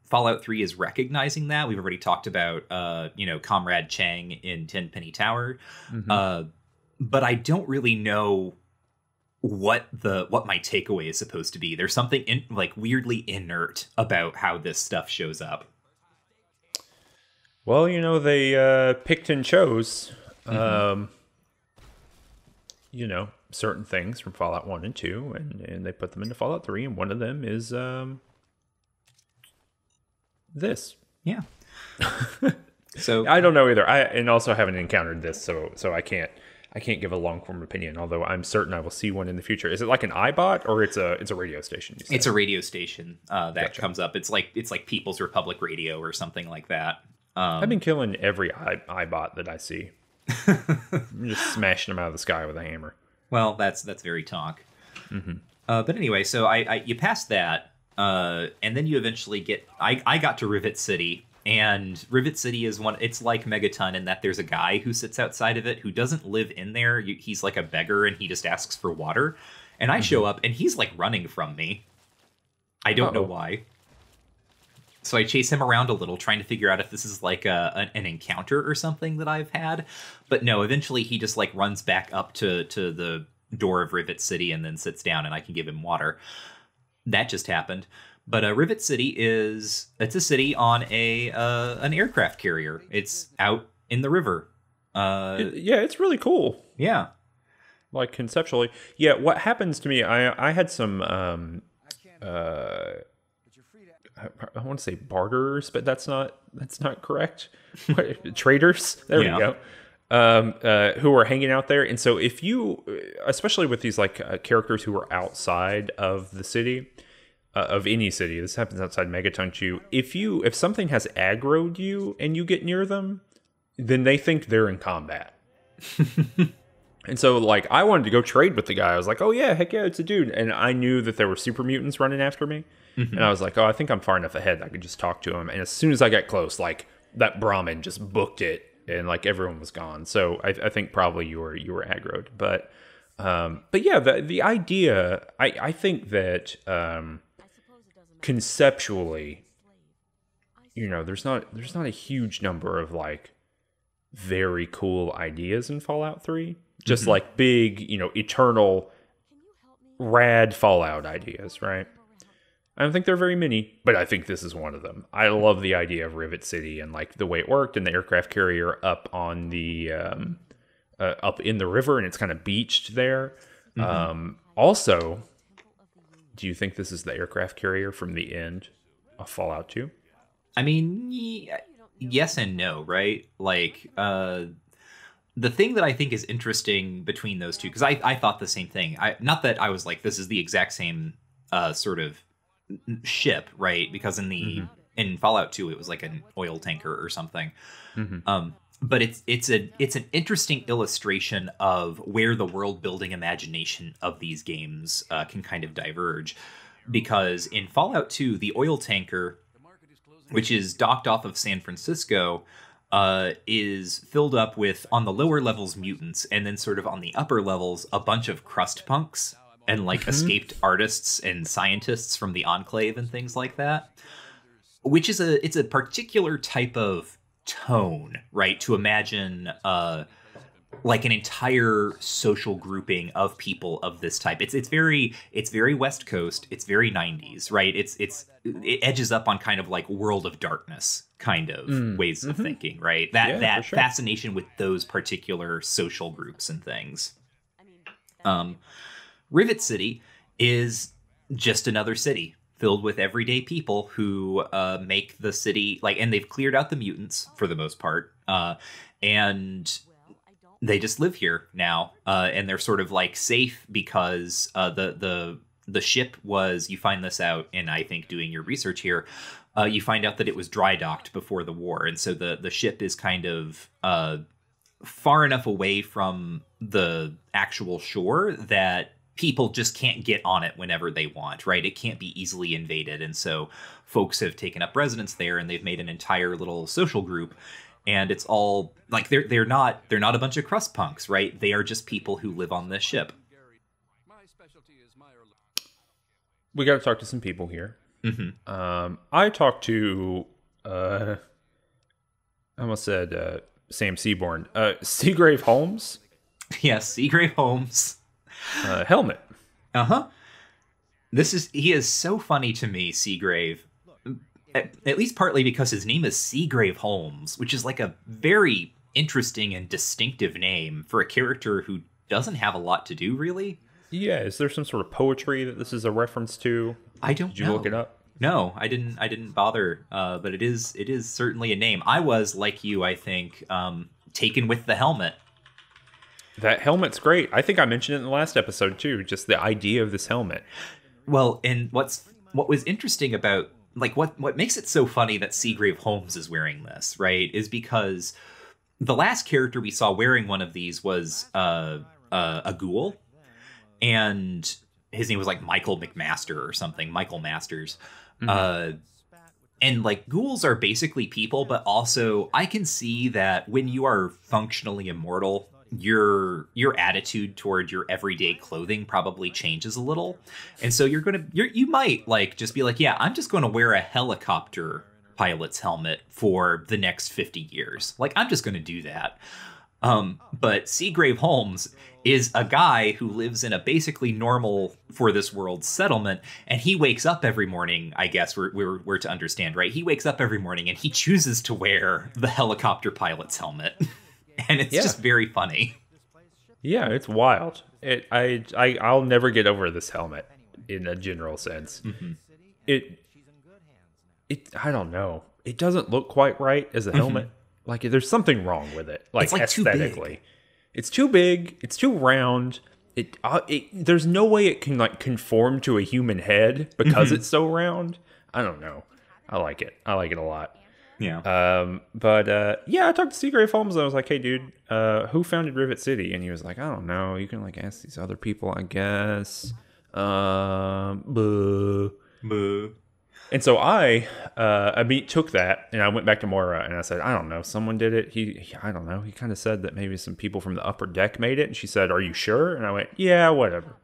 Fallout 3 is recognizing that. We've already talked about Comrade Chang in Tenpenny Tower. But I don't really know what my takeaway is supposed to be. There's something weirdly inert about how this stuff shows up. Well, they picked and chose, certain things from Fallout 1 and 2, and they put them into Fallout 3, and one of them is this. Yeah. So I don't know either. I also haven't encountered this, so I can't give a long form opinion, although I'm certain I will see one in the future. Is it like an iBot, or it's a radio station? It's a radio station that Gotcha. comes up. It's like People's Republic Radio or something like that. I've been killing every iBot that I see. I'm just smashing them out of the sky with a hammer. Well, that's very talk. But anyway, so you passed that, and then you eventually get. I got to Rivet City. And Rivet City is it's like Megaton in that there's a guy who sits outside of it who doesn't live in there. He's like a beggar, and he just asks for water. And I show up, and he's like running from me. I don't know why. So I chase him around a little, trying to figure out if this is like an encounter or something that I've had. But no, eventually he just like runs back up to the door of Rivet City and then sits down, and I can give him water. That just happened. But Rivet City it's a city on an aircraft carrier. It's out in the river. It's really cool. Yeah. Like, conceptually. Yeah, what happens to me, I had some, I want to say barterers, but that's not correct. Traders? There we go. Who are hanging out there. And so if you, especially with these, like, characters who are outside of the city, of any city, this happens outside Megaton too. If something has aggroed you and you get near them, then they think they're in combat. And so, like, I wanted to go trade with the guy. I was like, oh yeah, heck yeah, it's a dude. And I knew that there were super mutants running after me. And I was like, oh, I think I'm far enough ahead that I could just talk to him. And as soon as I got close, like, that Brahmin just booked it, and like everyone was gone. So I think probably you were aggroed. But yeah, the idea, I think that conceptually, there's not a huge number of, like, very cool ideas in Fallout 3. Just like big, eternal, rad Fallout ideas, right? I don't think there are very many, but I think this is one of them. I love the idea of Rivet City and like the way it worked, and the aircraft carrier up on the up in the river, and it's kind of beached there. Also, do you think this is the aircraft carrier from the end of Fallout 2? I mean, yes and no, right? Like, the thing that I think is interesting between those two, because I thought the same thing. Not that I was like, this is the exact same sort of ship, right? Because in Fallout 2, it was like an oil tanker or something. But it's an interesting illustration of where the world building imagination of these games can kind of diverge. Because in Fallout 2, the oil tanker, which is docked off of San Francisco, is filled up with, on the lower levels, mutants, and then sort of on the upper levels, a bunch of crust punks and like escaped artists and scientists from the Enclave and things like that. Which is it's a particular type of tone, right? To imagine like an entire social grouping of people of this type. It's very West Coast. It's very 90s, right? It edges up on kind of like World of Darkness kind of ways of thinking, right? That sure. Fascination with those particular social groups and things. Rivet City is just another city filled with everyday people who make the city like, and they've cleared out the mutants for the most part, and they just live here now, and they're sort of like safe because the ship was, you find this out in, I think, doing your research here, you find out that it was dry docked before the war, and so the ship is kind of far enough away from the actual shore that people just can't get on it whenever they want, right? It can't be easily invaded, and so folks have taken up residence there, and they've made an entire little social group. And it's all like they're not a bunch of crust punks, right? They are just people who live on this ship. We got to talk to some people here. I talked to I almost said Sam Seaborn, Seagrave Holmes. Yes, Seagrave Holmes. Helmet. He is so funny to me, Seagrave. At least partly because his name is Seagrave Holmes, which is like a very interesting and distinctive name for a character who doesn't have a lot to do, really. Yeah, is there some sort of poetry that this is a reference to? I don't know. Did you look it up? No, I didn't bother. But it is certainly a name. I was, like you, I think, taken with the helmet. That helmet's great. I think I mentioned it in the last episode too. Just the idea of this helmet. Well, and what was interesting about, like, what makes it so funny that Seagrave Holmes is wearing this, right, is because the last character we saw wearing one of these was a ghoul, and his name was like Michael McMaster or something, Michael Masters. And like ghouls are basically people, but also I can see that when you are functionally immortal, your attitude toward your everyday clothing probably changes a little. And so you might like just be like, yeah, I'm just going to wear a helicopter pilot's helmet for the next 50 years. Like, I'm just going to do that. But Seagrave Holmes is a guy who lives in a basically normal for this world settlement, and he wakes up every morning, I guess we're to understand, right? He wakes up every morning and he chooses to wear the helicopter pilot's helmet. And it's just very funny. Yeah, it's wild. I'll never get over this helmet in a general sense. It I don't know. It doesn't look quite right as a helmet. Like, there's something wrong with it. Like aesthetically. It's too big. It's too round. There's no way it can like conform to a human head because it's so round. I don't know. I like it. I like it a lot. Yeah. I talked to Seagrave Holmes and I was like, hey, dude, who founded Rivet City? And he was like, I don't know. You can like ask these other people, I guess. Boo. And so I took that and I went back to Moira and I said, I don't know, someone did it. I don't know. He kind of said that maybe some people from the upper deck made it. And she said, are you sure? And I went, yeah, whatever.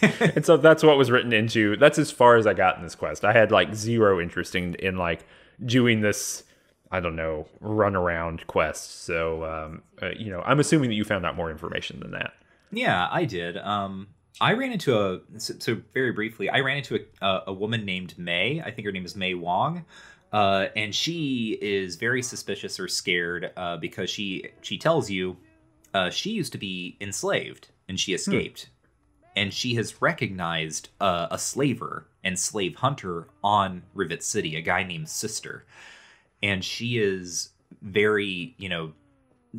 And so that's what was written into. That's as far as I got in this quest. I had like zero interest in like doing this I don't know, run around quests. So, I'm assuming that you found out more information than that. Yeah, I did. I ran into so very briefly, I ran into a woman named May. I think her name is May Wong. And she is very suspicious or scared because she tells you she used to be enslaved and she escaped. And she has recognized a slaver and slave hunter on Rivet City, a guy named Sister. And she is very,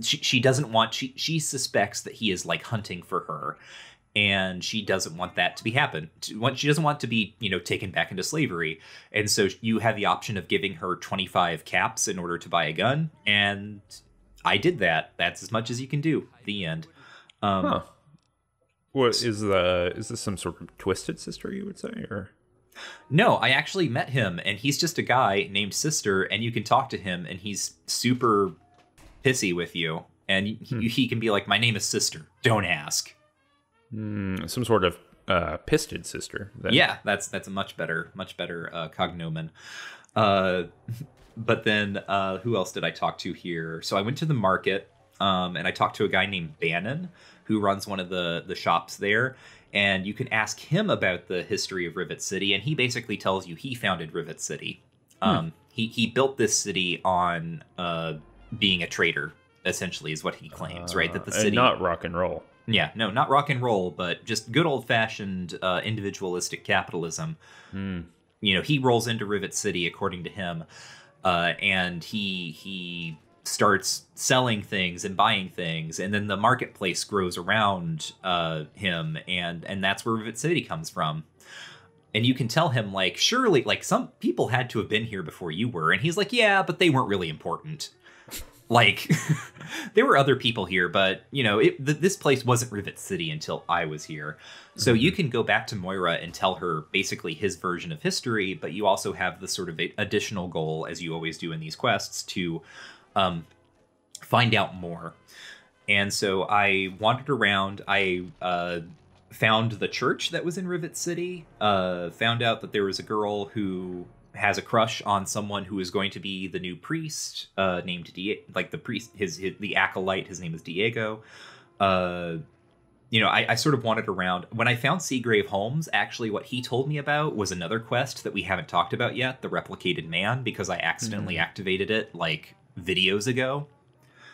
she doesn't want, she suspects that he is like hunting for her. And she doesn't want that to be happen. She doesn't want to be, taken back into slavery. And so you have the option of giving her 25 caps in order to buy a gun. And I did that. That's as much as you can do. The end. What is this some sort of twisted sister, you would say, or? No, I actually met him, and he's just a guy named Sister, and you can talk to him, and he's super pissy with you. And he can be like, my name is Sister. Don't ask. Some sort of pisted sister. Then. Yeah, that's a much better cognomen. But then who else did I talk to here? So I went to the market, and I talked to a guy named Bannon, who runs one of the shops there. And you can ask him about the history of Rivet City, and he basically tells you he founded Rivet City. He built this city on being a trader, essentially, is what he claims, right? That the city, and not rock and roll. Yeah, no, not rock and roll, but just good old-fashioned individualistic capitalism. He rolls into Rivet City, according to him, and he starts selling things and buying things, and then the marketplace grows around him, and that's where Rivet City comes from. And you can tell him, like, surely, like, some people had to have been here before you were, and he's like, yeah, but they weren't really important. Like, there were other people here, but, this place wasn't Rivet City until I was here. So you can go back to Moira and tell her basically his version of history, but you also have the sort of additional goal, as you always do in these quests, to find out more. And so I wandered around. I found the church that was in Rivet City, found out that there was a girl who has a crush on someone who is going to be the new priest, named the priest, the acolyte. His name is Diego. I sort of wandered around. When I found Seagrave Holmes, actually what he told me about was another quest that we haven't talked about yet, the Replicated Man, because I accidentally activated it like videos ago.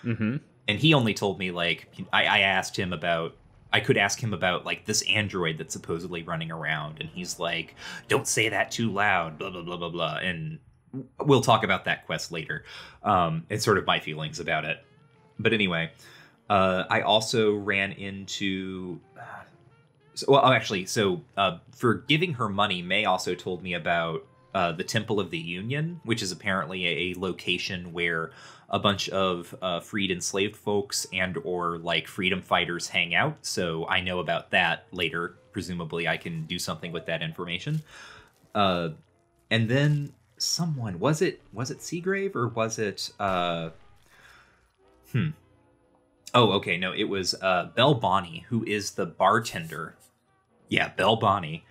And he only told me, like, I asked him about, I could ask him about, like, this android that's supposedly running around, and he's like, don't say that too loud, blah, blah, blah, blah, blah. And we'll talk about that quest later. It's sort of my feelings about it. But anyway, I also ran into... for giving her money, May also told me about the Temple of the Union, which is apparently a location where a bunch of freed enslaved folks and or like freedom fighters hang out. So I know about that later. Presumably I can do something with that information. And then someone, was it Seagrave or was it Oh, okay, no, it was Belle Bonnie, who is the bartender. Yeah, Belle Bonnie.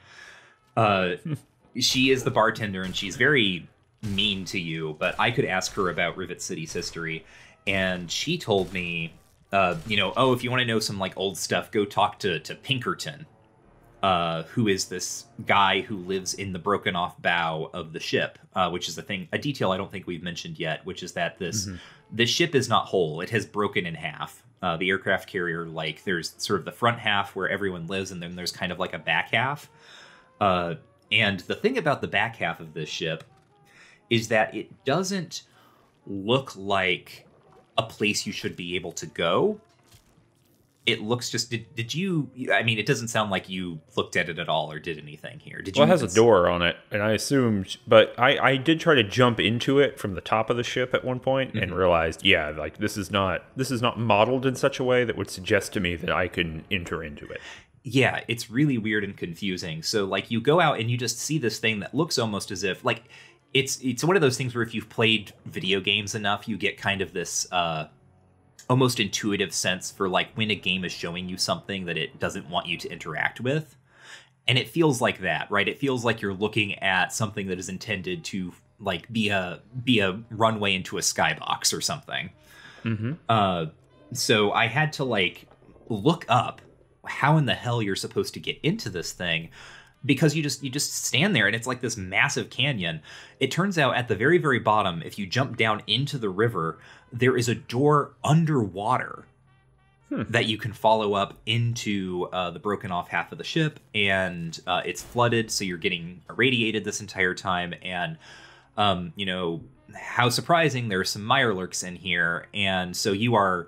She is the bartender, and she's very mean to you, but I could ask her about Rivet City's history, and she told me, if you want to know some like old stuff, go talk to Pinkerton, who is this guy who lives in the broken off bow of the ship, which is a detail I don't think we've mentioned yet, which is that this ship is not whole. It has broken in half. The aircraft carrier, like, there's sort of the front half where everyone lives, and then there's kind of like a back half. And the thing about the back half of this ship is that it doesn't look like a place you should be able to go. It looks just... Did you... I mean, it doesn't sound like you looked at it at all or did anything here. Did you? Well, it has a door on it, and I assumed... But I did try to jump into it from the top of the ship at one point and realized, yeah, like, this is not modeled in such a way that would suggest to me that I can enter into it. Yeah, it's really weird and confusing. So, like, you go out and you just see this thing that looks almost as if... like. It's one of those things where if you've played video games enough, you get kind of this almost intuitive sense for like when a game is showing you something that it doesn't want you to interact with. And it feels like that, right? It feels like you're looking at something that is intended to like be a runway into a skybox or something. So I had to like look up how in the hell you're supposed to get into this thing, because you just stand there and it's like this massive canyon. It turns out at the very, very bottom, if you jump down into the river, there is a door underwater that you can follow up into the broken off half of the ship, and it's flooded, so you're getting irradiated this entire time. And you know, how surprising, there's some mirelurks in here, and so you are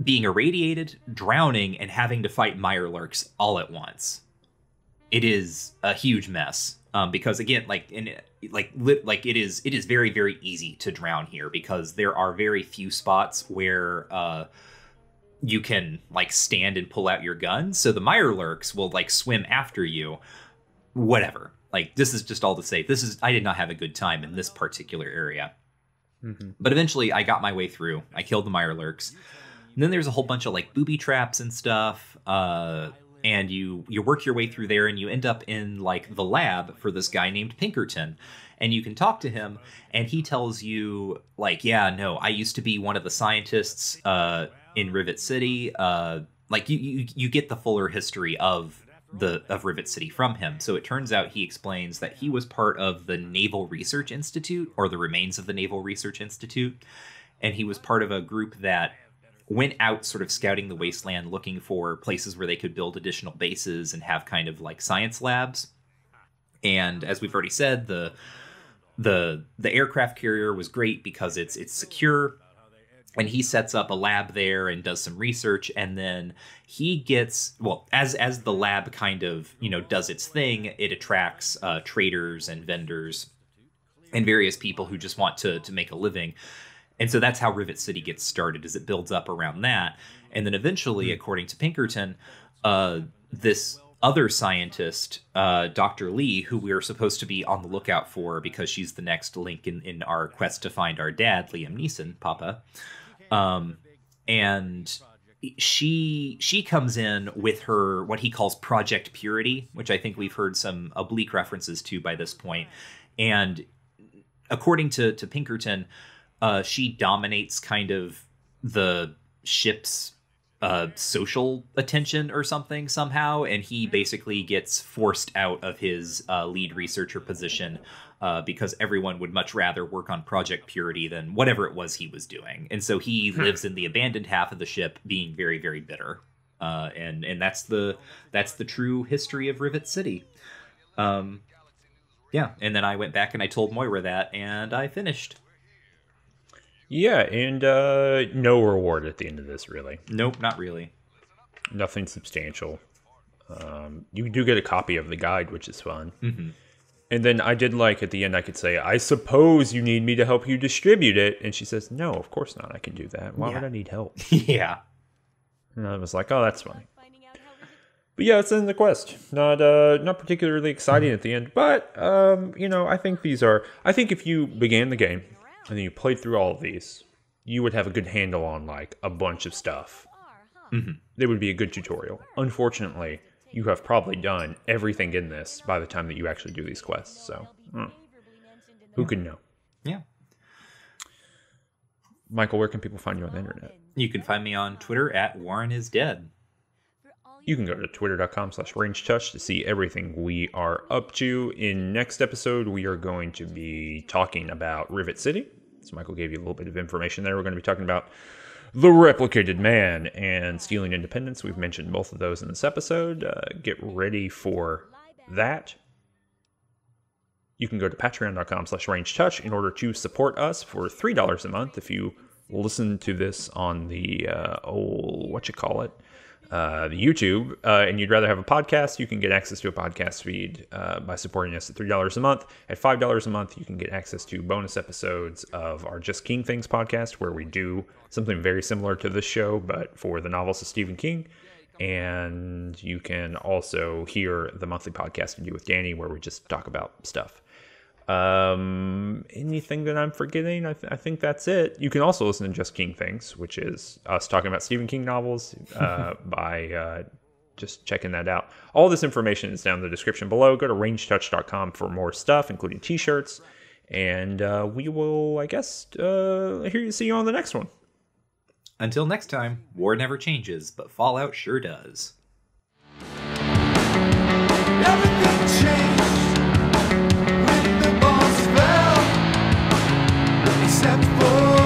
being irradiated, drowning, and having to fight mirelurks all at once. It is a huge mess, because again, it is very, very easy to drown here, because there are very few spots where you can like stand and pull out your gun. So the mirelurks will like swim after you. Whatever. Like, this is just all to say, I did not have a good time in this particular area. But eventually I got my way through. I killed the mirelurks. And then there's a whole bunch of like booby traps and stuff. And you work your way through there, and you end up in like the lab for this guy named Pinkerton. And you can talk to him, and he tells you like, yeah, no, I used to be one of the scientists in Rivet City. Like you get the fuller history of Rivet City from him. So it turns out he explains that he was part of the Naval Research Institute, or the remains of the Naval Research Institute. And he was part of a group that went out sort of scouting the wasteland, looking for places where they could build additional bases and have kind of like science labs. And as we've already said, the aircraft carrier was great because it's secure. And he sets up a lab there and does some research, and then he gets, well, as the lab kind of, you know, does its thing, it attracts traders and vendors and various people who just want to make a living. And so that's how Rivet City gets started, is it builds up around that. And then eventually, according to Pinkerton, this other scientist, Dr. Lee, who we are supposed to be on the lookout for because she's the next link in our quest to find our dad, Liam Neeson, Papa. And she comes in with her, what he calls Project Purity, which I think we've heard some oblique references to by this point. And according to Pinkerton, she dominates kind of the ship's social attention or something somehow, and he basically gets forced out of his lead researcher position because everyone would much rather work on Project Purity than whatever it was he was doing. And so he lives in the abandoned half of the ship, being very, very bitter. And that's the true history of Rivet City. Yeah, and then I went back and I told Moira that, and I finished. Yeah, and no reward at the end of this, really. Nope, not really. Nothing substantial. You do get a copy of the guide, which is fun. Mm-hmm. And then I did like, at the end, I could say, I suppose you need me to help you distribute it. And she says, no, of course not. I can do that. Why would I need help? Yeah. And I was like, oh, that's funny. But yeah, it's in the quest. Not particularly exciting at the end. But, you know, I think if you began the game and then you played through all of these, you would have a good handle on, like, a bunch of stuff. Mm-hmm. It would be a good tutorial. Unfortunately, you have probably done everything in this by the time that you actually do these quests. So, who can know? Yeah. Michael, where can people find you on the internet? You can find me on Twitter at WarrenIsDead. You can go to twitter.com/rangetouch to see everything we are up to. In next episode, we are going to be talking about Rivet City. So Michael gave you a little bit of information there. We're going to be talking about the Replicated Man and Stealing Independence. We've mentioned both of those in this episode. Get ready for that. You can go to patreon.com/rangetouch in order to support us for $3 a month. If you listen to this on the, the YouTube, and you'd rather have a podcast, you can get access to a podcast feed by supporting us at $3 a month. At $5 a month, you can get access to bonus episodes of our Just King Things podcast, where we do something very similar to this show, but for the novels of Stephen King. And you can also hear the monthly podcast we do with Danny, where we just talk about stuff. Anything that I'm forgetting? I think that's it. You can also listen to Just King Things, which is us talking about Stephen King novels by just checking that out. All this information is down in the description below. Go to rangetouch.com for more stuff, including t-shirts And we will, I guess, see you on the next one. Until next time, war never changes, but Fallout sure does. Everything changed when the bombs fell, except for